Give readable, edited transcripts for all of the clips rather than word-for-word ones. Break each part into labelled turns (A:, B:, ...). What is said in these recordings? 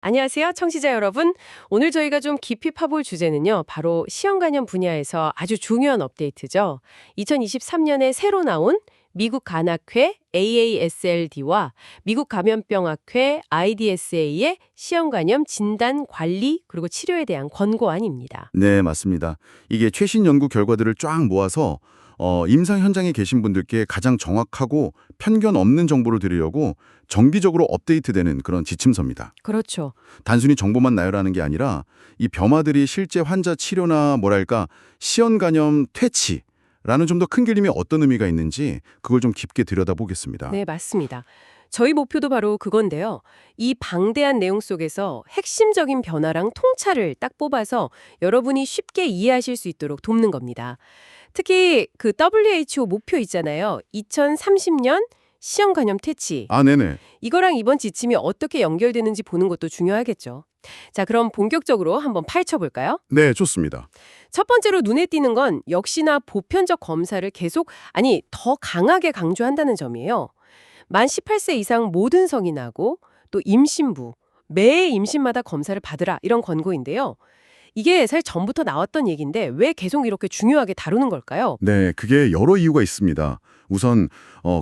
A: 안녕하세요, 청취자 여러분. 오늘 저희가 좀 깊이 파볼 주제는요, 바로 시험관련 분야에서 아주 중요한 업데이트죠. 2023년에 새로 나온 미국 간학회 AASLD와 미국 감염병학회 IDSA의 시험관염 진단, 관리, 그리고 치료에 대한 권고안입니다.
B: 네, 맞습니다. 이게 최신 연구 결과들을 쫙 모아서 임상 현장에 계신 분들께 가장 정확하고 편견 없는 정보를 드리려고 정기적으로 업데이트되는 그런 지침서입니다.
A: 그렇죠.
B: 단순히 정보만 나열하는 게 아니라 이 병마들이 실제 환자 치료나 뭐랄까 시연 간염 퇴치라는 좀 더 큰 그림이 어떤 의미가 있는지 그걸 좀 깊게 들여다보겠습니다.
A: 네, 맞습니다. 저희 목표도 바로 그건데요. 이 방대한 내용 속에서 핵심적인 변화랑 통찰을 딱 뽑아서 여러분이 쉽게 이해하실 수 있도록 돕는 겁니다. 특히 그 WHO 목표 있잖아요. 2030년 시형 간염 퇴치.
B: 아, 네네.
A: 이거랑 이번 지침이 어떻게 연결되는지 보는 것도 중요하겠죠. 자, 그럼 본격적으로 한번 파헤쳐볼까요?
B: 네, 좋습니다.
A: 첫 번째로 눈에 띄는 건 역시나 보편적 검사를 계속, 아니, 더 강하게 강조한다는 점이에요. 만 18세 이상 모든 성인하고 또 임신부, 매 임신마다 검사를 받으라 이런 권고인데요. 이게 사실 전부터 나왔던 얘기인데 왜 계속 이렇게 중요하게 다루는 걸까요?
B: 네, 그게 여러 이유가 있습니다. 우선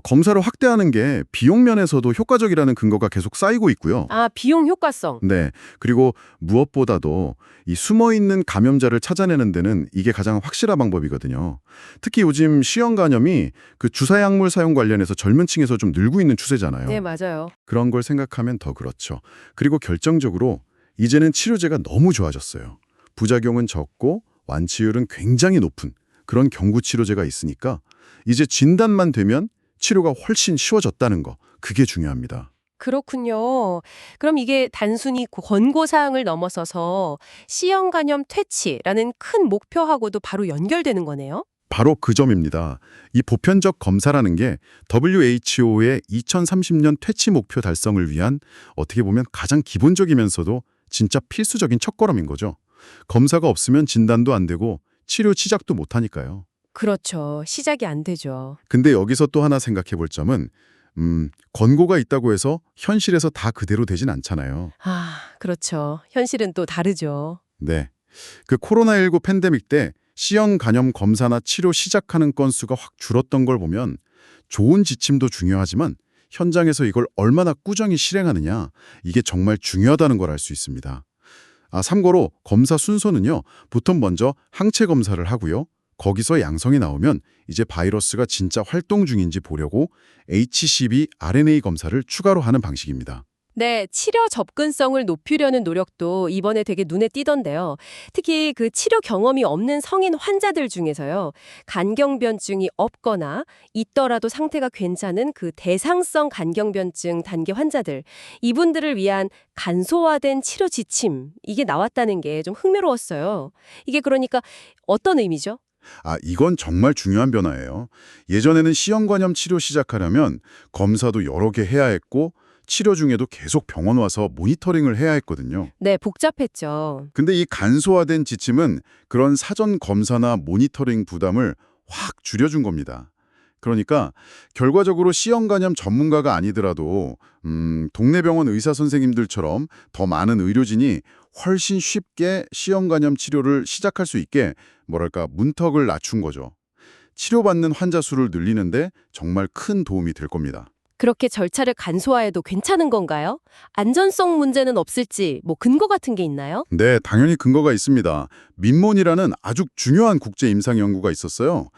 B: 검사를 확대하는 게 비용 면에서도 효과적이라는 근거가 계속 쌓이고 있고요.
A: 아, 비용 효과성.
B: 네, 그리고 무엇보다도 이 숨어있는 감염자를 찾아내는 데는 이게 가장 확실한 방법이거든요. 특히 요즘 시형 간염이 그 주사약물 사용 관련해서 젊은 층에서 좀 늘고 있는 추세잖아요.
A: 네, 맞아요.
B: 그런 걸 생각하면 더 그렇죠. 그리고 결정적으로 이제는 치료제가 너무 좋아졌어요. 부작용은 적고 완치율은 굉장히 높은 그런 경구 치료제가 있으니까 이제 진단만 되면 치료가 훨씬 쉬워졌다는 거, 그게 중요합니다.
A: 그렇군요. 그럼 이게 단순히 권고 사항을 넘어서서 C형 간염 퇴치라는 큰 목표하고도 바로 연결되는 거네요.
B: 바로 그 점입니다. 이 보편적 검사라는 게 WHO의 2030년 퇴치 목표 달성을 위한 어떻게 보면 가장 기본적이면서도 진짜 필수적인 첫걸음인 거죠. 검사가 없으면 진단도 안 되고 치료 시작도 못 하니까요.
A: 그렇죠. 시작이 안 되죠.
B: 근데 여기서 또 하나 생각해 볼 점은 권고가 있다고 해서 현실에서 다 그대로 되진 않잖아요.
A: 아, 그렇죠. 현실은 또 다르죠.
B: 네. 그 코로나19 팬데믹 때 C형 간염 검사나 치료 시작하는 건수가 확 줄었던 걸 보면 좋은 지침도 중요하지만 현장에서 이걸 얼마나 꾸준히 실행하느냐, 이게 정말 중요하다는 걸 알 수 있습니다. 참고로 검사 순서는요. 보통 먼저 항체 검사를 하고요. 거기서 양성이 나오면 이제 바이러스가 진짜 활동 중인지 보려고 HCV RNA 검사를 추가로 하는 방식입니다.
A: 네, 치료 접근성을 높이려는 노력도 이번에 되게 눈에 띄던데요. 특히 그 치료 경험이 없는 성인 환자들 중에서요. 간경변증이 없거나 있더라도 상태가 괜찮은 그 대상성 간경변증 단계 환자들, 이분들을 위한 간소화된 치료 지침, 이게 나왔다는 게 좀 흥미로웠어요. 이게 그러니까 어떤 의미죠?
B: 이건 정말 중요한 변화예요. 예전에는 C형 간염 치료 시작하려면 검사도 여러 개 해야 했고 치료 중에도 계속 병원 와서 모니터링을 해야 했거든요.
A: 네, 복잡했죠.
B: 근데 이 간소화된 지침은 그런 사전 검사나 모니터링 부담을 확 줄여준 겁니다. 그러니까 결과적으로 C형 간염 전문가가 아니더라도 동네 병원 의사 선생님들처럼 더 많은 의료진이 훨씬 쉽게 C형 간염 치료를 시작할 수 있게 뭐랄까 문턱을 낮춘 거죠. 치료받는 환자 수를 늘리는데 정말 큰 도움이 될 겁니다.
A: 그렇게 절차를 간소화해도 괜찮은 건가요? 안전성 문제는 없을지 뭐 근거 같은 게 있나요?
B: 네, 당연히 근거가 있습니다. 민몬이라는 아주 중요한 국제 임상 연구가 있었어요.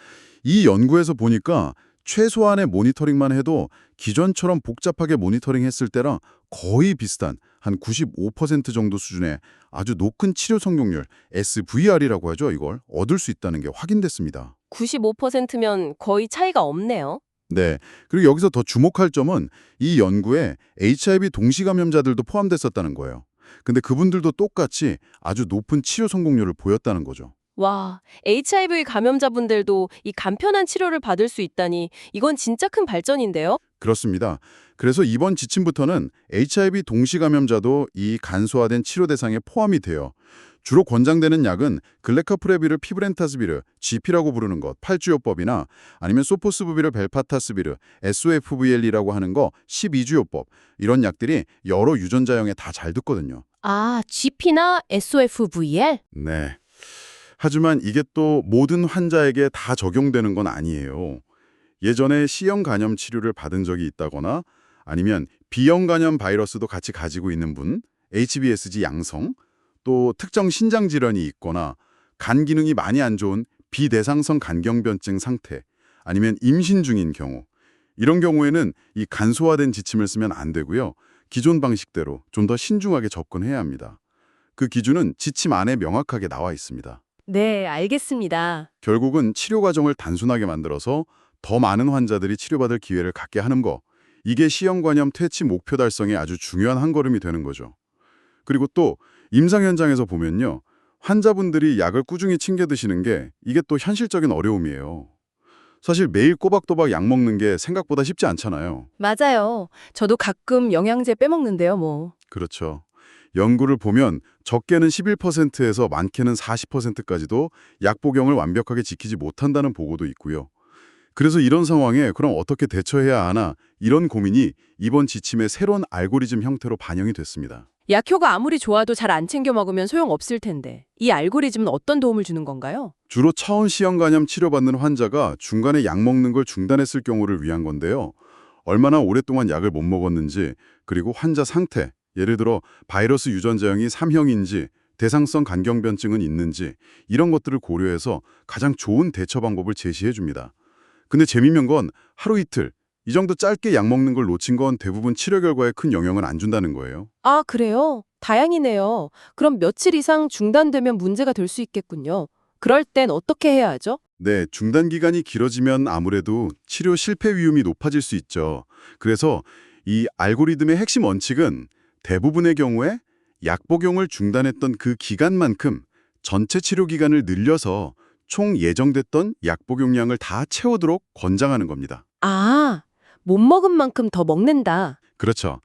B: 이 연구에서 보니까 최소한의 모니터링만 해도 기존처럼 복잡하게 모니터링했을 때랑 거의 비슷한 한 95% 정도 수준의 아주 높은 치료 성공률, SVR이라고 하죠, 이걸 얻을 수 있다는 게 확인됐습니다.
A: 95%면 거의 차이가 없네요.
B: 네, 그리고 여기서 더 주목할 점은 이 연구에 HIV 동시 감염자들도 포함됐었다는 거예요. 근데 그분들도 똑같이 아주 높은 치료 성공률을 보였다는 거죠.
A: 와, HIV 감염자분들도 이 간편한 치료를 받을 수 있다니 이건 진짜 큰 발전인데요?
B: 그렇습니다. 그래서 이번 지침부터는 HIV 동시 감염자도 이 간소화된 치료 대상에 포함이 돼요. 주로 권장되는 약은 글레카프레비르 피브렌타스비르, GP라고 부르는 것, 8주요법이나 아니면 소포스부비르 벨파타스비르, SOFVL이라고 하는 거 12주요법. 이런 약들이 여러 유전자형에 다 잘 듣거든요.
A: 아, GP나 SOFVL?
B: 네. 하지만 이게 또 모든 환자에게 다 적용되는 건 아니에요. 예전에 C형 간염 치료를 받은 적이 있다거나 아니면 B형 간염 바이러스도 같이 가지고 있는 분, HBsG 양성, 또 특정 신장 질환이 있거나 간 기능이 많이 안 좋은 비대상성 간경변증 상태, 아니면 임신 중인 경우, 이런 경우에는 이 간소화된 지침을 쓰면 안 되고요. 기존 방식대로 좀 더 신중하게 접근해야 합니다. 그 기준은 지침 안에 명확하게 나와 있습니다.
A: 네, 알겠습니다.
B: 결국은 치료 과정을 단순하게 만들어서 더 많은 환자들이 치료받을 기회를 갖게 하는 거, 이게 C형 간염 퇴치 목표 달성에 아주 중요한 한 걸음이 되는 거죠. 그리고 또 임상 현장에서 보면요. 환자분들이 약을 꾸준히 챙겨 드시는 게 이게 또 현실적인 어려움이에요. 사실 매일 꼬박꼬박 약 먹는 게 생각보다 쉽지 않잖아요.
A: 맞아요. 저도 가끔 영양제 빼먹는데요, 뭐.
B: 그렇죠. 연구를 보면 적게는 11%에서 많게는 40%까지도 약 복용을 완벽하게 지키지 못한다는 보고도 있고요. 그래서 이런 상황에 그럼 어떻게 대처해야 하나 이런 고민이 이번 지침의 새로운 알고리즘 형태로 반영이 됐습니다.
A: 약효가 아무리 좋아도 잘 안 챙겨 먹으면 소용없을 텐데 이 알고리즘은 어떤 도움을 주는 건가요?
B: 주로 차원 C형 간염 치료받는 환자가 중간에 약 먹는 걸 중단했을 경우를 위한 건데요. 얼마나 오랫동안 약을 못 먹었는지, 그리고 환자 상태, 예를 들어 바이러스 유전자형이 3형인지, 대상성 간경변증은 있는지 이런 것들을 고려해서 가장 좋은 대처 방법을 제시해 줍니다. 근데 재미있는 건 하루 이틀, 이 정도 짧게 약 먹는 걸 놓친 건 대부분 치료 결과에 큰 영향을 안 준다는 거예요.
A: 아, 그래요? 다행이네요. 그럼 며칠 이상 중단되면 문제가 될 수 있겠군요. 그럴 땐 어떻게 해야 하죠?
B: 네, 중단 기간이 길어지면 아무래도 치료 실패 위험이 높아질 수 있죠. 그래서 이 알고리즘의 핵심 원칙은 대부분의 경우에 약 복용을 중단했던 그 기간만큼 전체 치료 기간을 늘려서 총 예정됐던 약 복용량을 다 채우도록 권장하는 겁니다.
A: 아, 못 먹은 만큼 더 먹는다.
B: 그렇죠.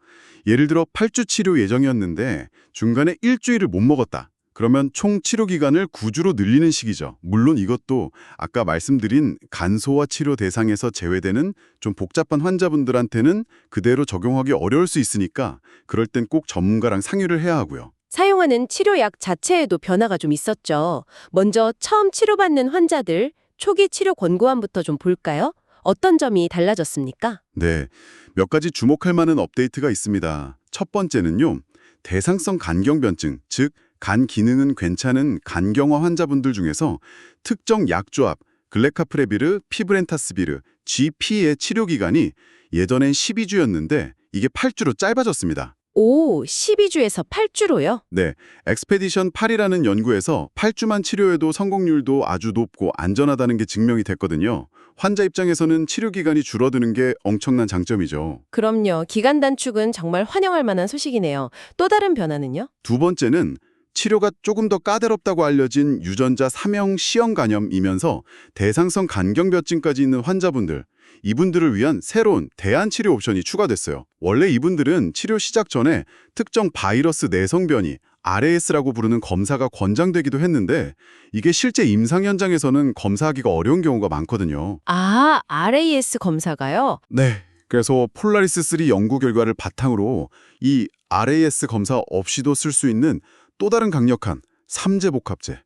B: 예를 들어 8주 치료 예정이었는데 중간에 일주일을 못 먹었다. 그러면 총 치료 기간을 9주로 늘리는 식이죠. 물론 이것도 아까 말씀드린 간소화 치료 대상에서 제외되는 좀 복잡한 환자분들한테는 그대로 적용하기 어려울 수 있으니까 그럴 땐 꼭 전문가랑 상의를 해야 하고요.
A: 사용하는 치료약 자체에도 변화가 좀 있었죠. 먼저 처음 치료받는 환자들 초기 치료 권고안부터 좀 볼까요? 어떤 점이 달라졌습니까?
B: 네, 몇 가지 주목할 만한 업데이트가 있습니다. 첫 번째는요. 대상성 간경변증, 즉 간 기능은 괜찮은 간경화 환자분들 중에서 특정 약조합, 글레카프레비르, 피브렌타스비르, GP의 치료 기간이 예전엔 12주였는데 이게 8주로 짧아졌습니다.
A: 오, 12주에서 8주로요?
B: 네, 엑스페디션 8이라는 연구에서 8주만 치료해도 성공률도 아주 높고 안전하다는 게 증명이 됐거든요. 환자 입장에서는 치료 기간이 줄어드는 게 엄청난 장점이죠.
A: 그럼요. 기간 단축은 정말 환영할 만한 소식이네요. 또 다른 변화는요?
B: 두 번째는 치료가 조금 더 까다롭다고 알려진 유전자 3형 C형 간염이면서 대상성 간경변증까지 있는 환자분들, 이분들을 위한 새로운 대안 치료 옵션이 추가됐어요. 원래 이분들은 치료 시작 전에 특정 바이러스 내성 변이, RAS라고 부르는 검사가 권장되기도 했는데 이게 실제 임상 현장에서는 검사하기가 어려운 경우가 많거든요.
A: 아, RAS 검사가요?
B: 네. 그래서 폴라리스3 연구 결과를 바탕으로 이 RAS 검사 없이도 쓸 수 있는 또 다른 강력한 3제 복합제,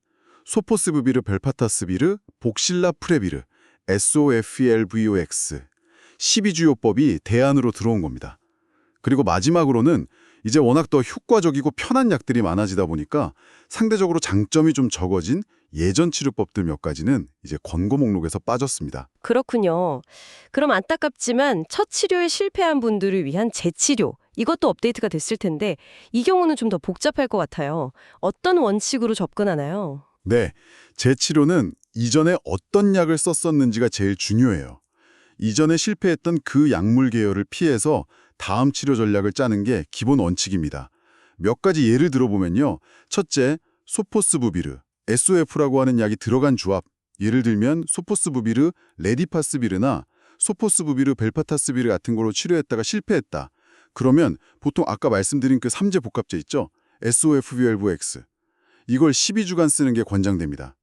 B: 소포스부비르 벨파타스비르, 복실라프레비르, SOFELVOX, 12주요법이 대안으로 들어온 겁니다. 그리고 마지막으로는 이제 워낙 더 효과적이고 편한 약들이 많아지다 보니까 상대적으로 장점이 좀 적어진 예전 치료법들 몇 가지는 이제 권고 목록에서 빠졌습니다.
A: 그렇군요. 그럼 안타깝지만 첫 치료에 실패한 분들을 위한 재치료, 이것도 업데이트가 됐을 텐데 이 경우는 좀 더 복잡할 것 같아요. 어떤 원칙으로 접근하나요?
B: 네, 재치료는 이전에 어떤 약을 썼었는지가 제일 중요해요. 이전에 실패했던 그 약물 계열을 피해서 다음 치료 전략을 짜는 게 기본 원칙입니다. 몇 가지 예를 들어보면요. 첫째, 소포스부비르, SOF라고 하는 약이 들어간 조합. 예를 들면 소포스부비르, 레디파스비르나 소포스부비르, 벨파타스비르 같은 거로 치료했다가 실패했다. 그러면 보통 아까 말씀드린 그 3제 복합제 있죠? SOFVLVX. 이걸 12주간 쓰는 게 권장됩니다.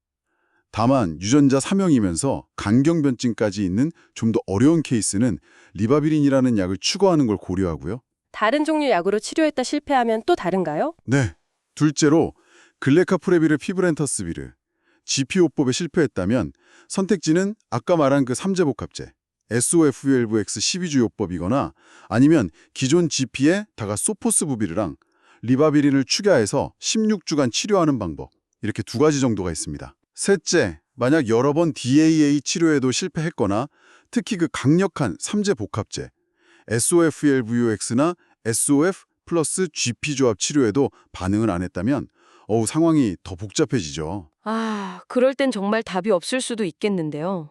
B: 다만 유전자 사명이면서 간경변증까지 있는 좀 더 어려운 케이스는 리바비린이라는 약을 추가하는 걸 고려하고요.
A: 다른 종류 약으로 치료했다 실패하면 또 다른가요?
B: 네. 둘째로 글레카프레비르 피브렌터스비르, GP요법에 실패했다면 선택지는 아까 말한 그 3제 복합제, SOF12X 12주 요법이거나 아니면 기존 GP에 다가 소포스부비르랑 리바비린을 축야해서 16주간 치료하는 방법, 이렇게 두 가지 정도가 있습니다. 셋째, 만약 여러 번 DAA 치료에도 실패했거나 특히 그 강력한 3제 복합제, SOF12X나 SOF 플러스 GP 조합 치료에도 반응을 안 했다면 상황이 더 복잡해지죠.
A: 아, 그럴 땐 정말 답이 없을 수도 있겠는데요.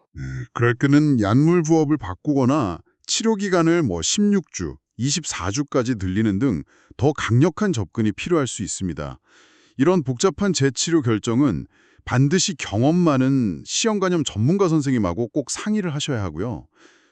B: 그럴 때는 약물 부업을 바꾸거나 치료 기간을 16주, 24주까지 늘리는 등 더 강력한 접근이 필요할 수 있습니다. 이런 복잡한 재치료 결정은 반드시 경험 많은 시형간염 전문가 선생님하고 꼭 상의를 하셔야 하고요.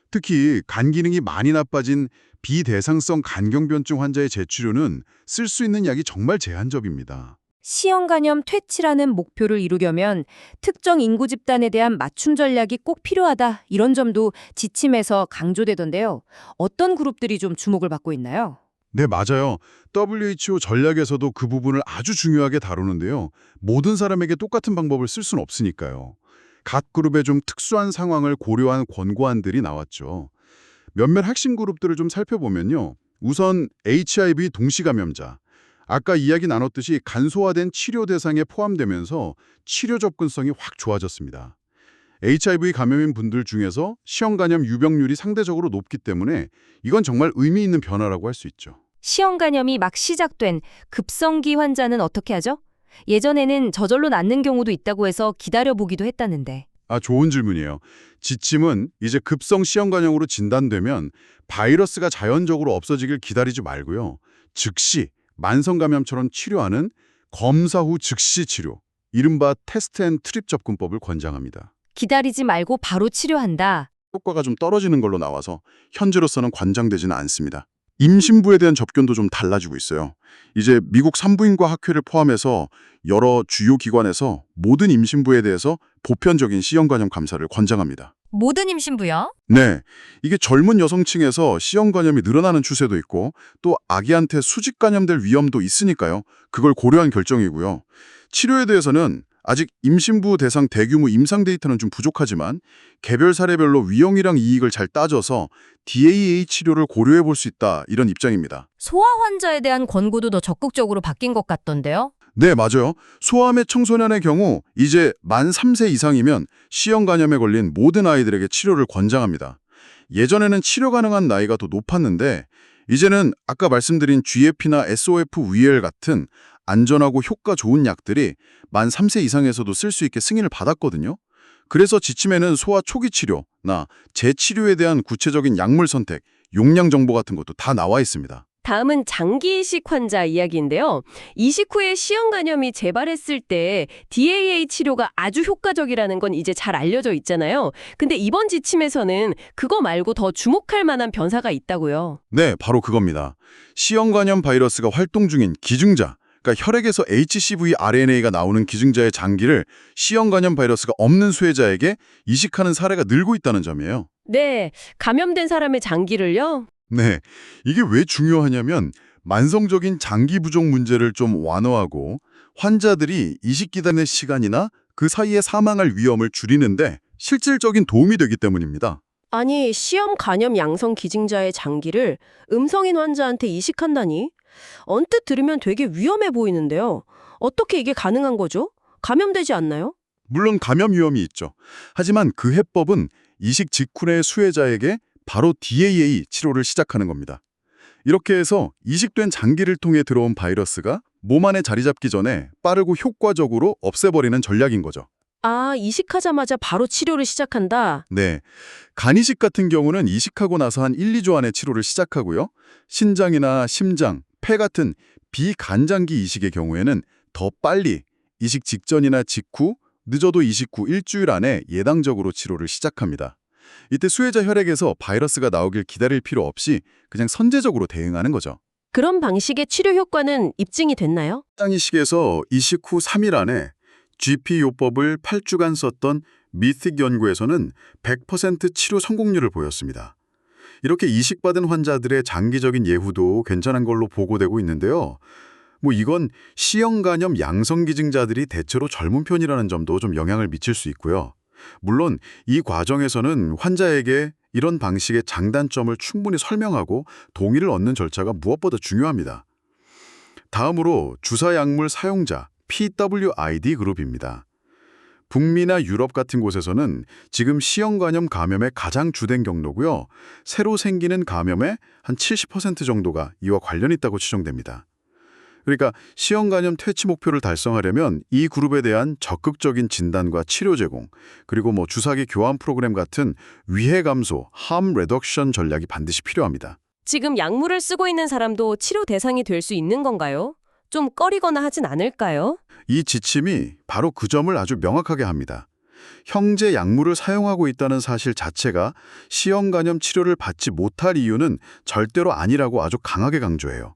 B: 특히 간 기능이 많이 나빠진 비대상성 간경변증 환자의 재치료는 쓸 수 있는 약이 정말 제한적입니다.
C: 시형간염 퇴치라는 목표를 이루려면 특정 인구 집단에 대한 맞춤 전략이 꼭 필요하다, 이런 점도 지침에서 강조되던데요. 어떤 그룹들이 좀 주목을 받고 있나요?
B: 네, 맞아요. WHO 전략에서도 그 부분을 아주 중요하게 다루는데요. 모든 사람에게 똑같은 방법을 쓸 수는 없으니까요. 각 그룹의 좀 특수한 상황을 고려한 권고안들이 나왔죠. 몇몇 핵심 그룹들을 좀 살펴보면요. 우선 HIV 동시감염자. 아까 이야기 나눴듯이 간소화된 치료 대상에 포함되면서 치료 접근성이 확 좋아졌습니다. HIV 감염인 분들 중에서 시형간염 유병률이 상대적으로 높기 때문에 이건 정말 의미 있는 변화라고 할 수 있죠.
C: 시형간염이 막 시작된 급성기 환자는 어떻게 하죠? 예전에는 저절로 낫는 경우도 있다고 해서 기다려보기도 했다는데.
B: 좋은 질문이에요. 지침은 이제 급성 시형간염으로 진단되면 바이러스가 자연적으로 없어지길 기다리지 말고요. 즉시 만성감염처럼 치료하는 검사 후 즉시 치료, 이른바 테스트 앤 트립 접근법을 권장합니다.
C: 기다리지 말고 바로 치료한다.
B: 효과가 좀 떨어지는 걸로 나와서 현재로서는 권장되지는 않습니다. 임신부에 대한 접견도 좀 달라지고 있어요. 이제 미국 산부인과 학회를 포함해서 여러 주요 기관에서 모든 임신부에 대해서 보편적인 시형간염 감사를 권장합니다.
C: 모든 임신부요?
B: 네, 이게 젊은 여성층에서 시형간염이 늘어나는 추세도 있고 또 아기한테 수직 감염될 위험도 있으니까요. 그걸 고려한 결정이고요. 치료에 대해서는 아직 임신부 대상 대규모 임상 데이터는 좀 부족하지만 개별 사례별로 위험이랑 이익을 잘 따져서 DAA 치료를 고려해 볼 수 있다, 이런 입장입니다.
C: 소아 환자에 대한 권고도 더 적극적으로 바뀐 것 같던데요?
B: 네, 맞아요. 소아암의 청소년의 경우 이제 만 3세 이상이면 시형간염에 걸린 모든 아이들에게 치료를 권장합니다. 예전에는 치료 가능한 나이가 더 높았는데 이제는 아까 말씀드린 GFP나 SOF-VL 같은 안전하고 효과 좋은 약들이 만 3세 이상에서도 쓸 수 있게 승인을 받았거든요. 그래서 지침에는 소아 초기 치료나 재치료에 대한 구체적인 약물 선택, 용량 정보 같은 것도 다 나와 있습니다.
A: 다음은 장기 이식 환자 이야기인데요. 이식 후에 시형간염이 재발했을 때 DAA 치료가 아주 효과적이라는 건 이제 잘 알려져 있잖아요. 근데 이번 지침에서는 그거 말고 더 주목할 만한 변화가 있다고요.
B: 네, 바로 그겁니다. 시형간염 바이러스가 활동 중인 기증자, 그러니까 혈액에서 HCV RNA가 나오는 기증자의 장기를 시형간염 바이러스가 없는 수혜자에게 이식하는 사례가 늘고 있다는 점이에요.
A: 네, 감염된 사람의 장기를요?
B: 네, 이게 왜 중요하냐면 만성적인 장기 부족 문제를 좀 완화하고 환자들이 이식 기다림의 시간이나 그 사이에 사망할 위험을 줄이는데 실질적인 도움이 되기 때문입니다.
A: 아니, 시험 간염 양성 기증자의 장기를 음성인 환자한테 이식한다니? 언뜻 들으면 되게 위험해 보이는데요. 어떻게 이게 가능한 거죠? 감염되지 않나요?
B: 물론 감염 위험이 있죠. 하지만 그 해법은 이식 직후의 수혜자에게 바로 DAA 치료를 시작하는 겁니다. 이렇게 해서 이식된 장기를 통해 들어온 바이러스가 몸 안에 자리 잡기 전에 빠르고 효과적으로 없애버리는 전략인 거죠.
A: 아, 이식하자마자 바로 치료를 시작한다?
B: 네, 간이식 같은 경우는 이식하고 나서 한 1, 2주 안에 치료를 시작하고요. 신장이나 심장, 폐 같은 비간장기 이식의 경우에는 더 빨리 이식 직전이나 직후, 늦어도 이식 후 일주일 안에 예당적으로 치료를 시작합니다. 이때 수혜자 혈액에서 바이러스가 나오길 기다릴 필요 없이 그냥 선제적으로 대응하는 거죠.
A: 그런 방식의 치료 효과는 입증이 됐나요?
B: 이식에서 이식 후 3일 안에 GP요법을 8주간 썼던 미틱 연구에서는 100% 치료 성공률을 보였습니다. 이렇게 이식받은 환자들의 장기적인 예후도 괜찮은 걸로 보고되고 있는데요. 이건 C형 간염 양성 기증자들이 대체로 젊은 편이라는 점도 좀 영향을 미칠 수 있고요. 물론 이 과정에서는 환자에게 이런 방식의 장단점을 충분히 설명하고 동의를 얻는 절차가 무엇보다 중요합니다. 다음으로 주사 약물 사용자 PWID 그룹입니다. 북미나 유럽 같은 곳에서는 지금 C형 간염 감염의 가장 주된 경로고요. 새로 생기는 감염의 한 70% 정도가 이와 관련이 있다고 추정됩니다. 그러니까 C형 간염 퇴치 목표를 달성하려면 이 그룹에 대한 적극적인 진단과 치료 제공, 그리고 주사기 교환 프로그램 같은 위해 감소, harm reduction 전략이 반드시 필요합니다.
A: 지금 약물을 쓰고 있는 사람도 치료 대상이 될 수 있는 건가요? 좀 꺼리거나 하진 않을까요?
B: 이 지침이 바로 그 점을 아주 명확하게 합니다. 형제 약물을 사용하고 있다는 사실 자체가 C형 간염 치료를 받지 못할 이유는 절대로 아니라고 아주 강하게 강조해요.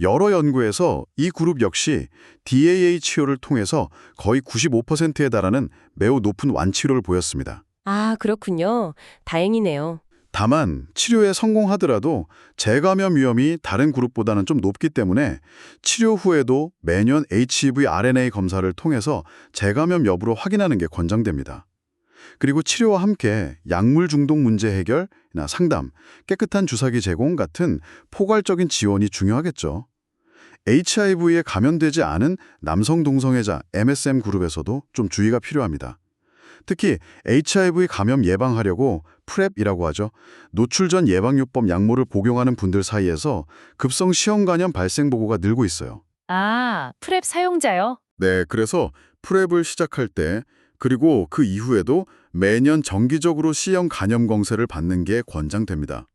B: 여러 연구에서 이 그룹 역시 DAA 치료를 통해서 거의 95%에 달하는 매우 높은 완치율을 보였습니다.
A: 아, 그렇군요. 다행이네요.
B: 다만 치료에 성공하더라도 재감염 위험이 다른 그룹보다는 좀 높기 때문에 치료 후에도 매년 HEV RNA 검사를 통해서 재감염 여부를 확인하는 게 권장됩니다. 그리고 치료와 함께 약물 중독 문제 해결이나 상담, 깨끗한 주사기 제공 같은 포괄적인 지원이 중요하겠죠. HIV에 감염되지 않은 남성 동성애자 MSM 그룹에서도 좀 주의가 필요합니다. 특히 HIV 감염 예방하려고 프랩이라고 하죠. 노출 전 예방요법 약물을 복용하는 분들 사이에서 급성 C형 간염 발생 보고가 늘고 있어요.
C: 아, 프랩 사용자요?
B: 네, 그래서 프랩을 시작할 때 그리고 그 이후에도 매년 정기적으로 C형 간염 검사를 받는 게 권장됩니다.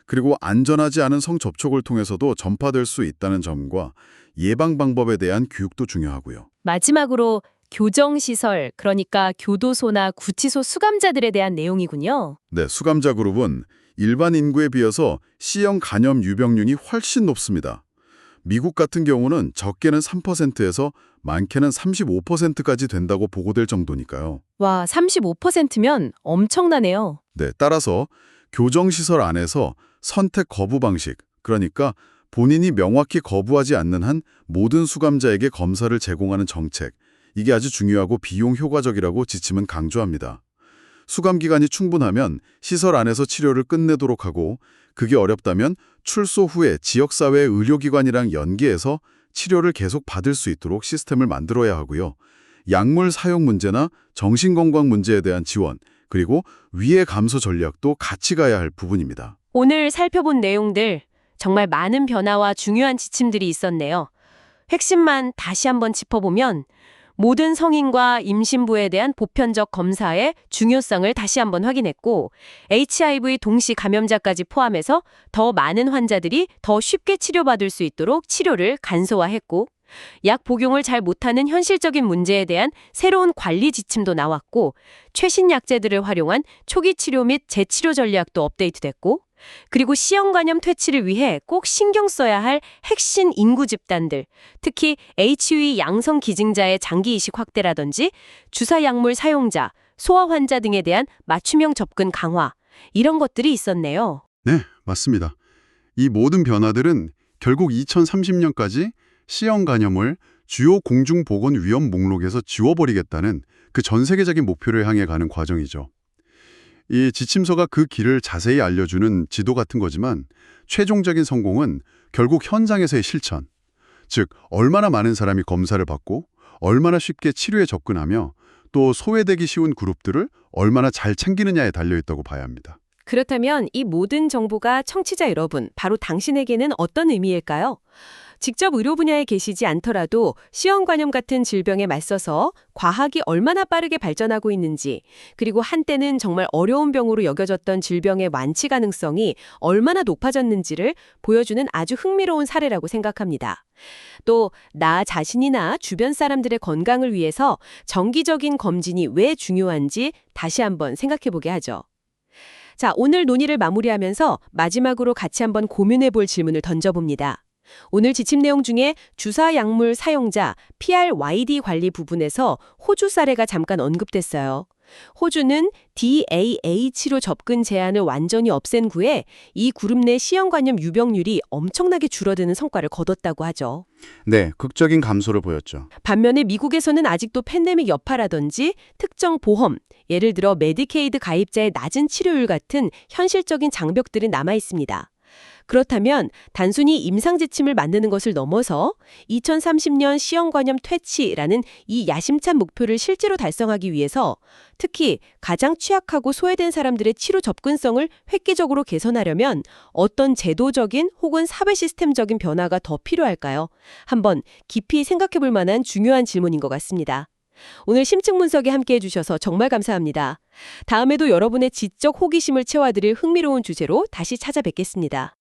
B: 그리고 안전하지 않은 성접촉을 통해서도 전파될 수 있다는 점과 예방 방법에 대한 교육도 중요하고요.
C: 마지막으로 교정시설, 그러니까 교도소나 구치소 수감자들에 대한 내용이군요.
B: 네, 수감자 그룹은 일반 인구에 비해서 C형 간염 유병률이 훨씬 높습니다. 미국 같은 경우는 적게는 3%에서 많게는 35%까지 된다고 보고될 정도니까요.
C: 와, 35%면 엄청나네요.
B: 네, 따라서 교정시설 안에서 선택 거부 방식, 그러니까 본인이 명확히 거부하지 않는 한 모든 수감자에게 검사를 제공하는 정책, 이게 아주 중요하고 비용 효과적이라고 지침은 강조합니다. 수감 기간이 충분하면 시설 안에서 치료를 끝내도록 하고 그게 어렵다면 출소 후에 지역사회 의료기관이랑 연계해서 치료를 계속 받을 수 있도록 시스템을 만들어야 하고요. 약물 사용 문제나 정신건강 문제에 대한 지원, 그리고 위해 감소 전략도 같이 가야 할 부분입니다.
A: 오늘 살펴본 내용들 정말 많은 변화와 중요한 지침들이 있었네요. 핵심만 다시 한번 짚어보면 모든 성인과 임신부에 대한 보편적 검사의 중요성을 다시 한번 확인했고 HIV 동시 감염자까지 포함해서 더 많은 환자들이 더 쉽게 치료받을 수 있도록 치료를 간소화했고 약 복용을 잘 못하는 현실적인 문제에 대한 새로운 관리 지침도 나왔고 최신 약제들을 활용한 초기 치료 및 재치료 전략도 업데이트됐고 그리고 C형 간염 퇴치를 위해 꼭 신경 써야 할 핵심 인구 집단들, 특히 HV 양성 기증자의 장기 이식 확대라든지 주사 약물 사용자, 소아 환자 등에 대한 맞춤형 접근 강화, 이런 것들이 있었네요.
B: 네, 맞습니다. 이 모든 변화들은 결국 2030년까지 C형 간염을 주요 공중보건 위험 목록에서 지워버리겠다는 그 전 세계적인 목표를 향해 가는 과정이죠. 이 지침서가 그 길을 자세히 알려주는 지도 같은 거지만 최종적인 성공은 결국 현장에서의 실천, 즉 얼마나 많은 사람이 검사를 받고 얼마나 쉽게 치료에 접근하며 또 소외되기 쉬운 그룹들을 얼마나 잘 챙기느냐에 달려있다고 봐야 합니다.
A: 그렇다면 이 모든 정보가 청취자 여러분, 바로 당신에게는 어떤 의미일까요? 직접 의료 분야에 계시지 않더라도 C형 간염 같은 질병에 맞서서 과학이 얼마나 빠르게 발전하고 있는지, 그리고 한때는 정말 어려운 병으로 여겨졌던 질병의 완치 가능성이 얼마나 높아졌는지를 보여주는 아주 흥미로운 사례라고 생각합니다. 또 나 자신이나 주변 사람들의 건강을 위해서 정기적인 검진이 왜 중요한지 다시 한번 생각해보게 하죠. 자, 오늘 논의를 마무리하면서 마지막으로 같이 한번 고민해볼 질문을 던져봅니다. 오늘 지침 내용 중에 주사 약물 사용자 PRYD 관리 부분에서 호주 사례가 잠깐 언급됐어요. 호주는 DAH로 접근 제한을 완전히 없앤 후에 이 그룹 내 시형관염 유병률이 엄청나게 줄어드는 성과를 거뒀다고 하죠.
B: 네, 극적인 감소를 보였죠.
A: 반면에 미국에서는 아직도 팬데믹 여파라든지 특정 보험, 예를 들어 메디케이드 가입자의 낮은 치료율 같은 현실적인 장벽들이 남아 있습니다. 그렇다면 단순히 임상 지침을 만드는 것을 넘어서 2030년 시형관염 퇴치라는 이 야심찬 목표를 실제로 달성하기 위해서 특히 가장 취약하고 소외된 사람들의 치료 접근성을 획기적으로 개선하려면 어떤 제도적인 혹은 사회 시스템적인 변화가 더 필요할까요? 한번 깊이 생각해 볼 만한 중요한 질문인 것 같습니다. 오늘 심층 분석에 함께해 주셔서 정말 감사합니다. 다음에도 여러분의 지적 호기심을 채워드릴 흥미로운 주제로 다시 찾아뵙겠습니다.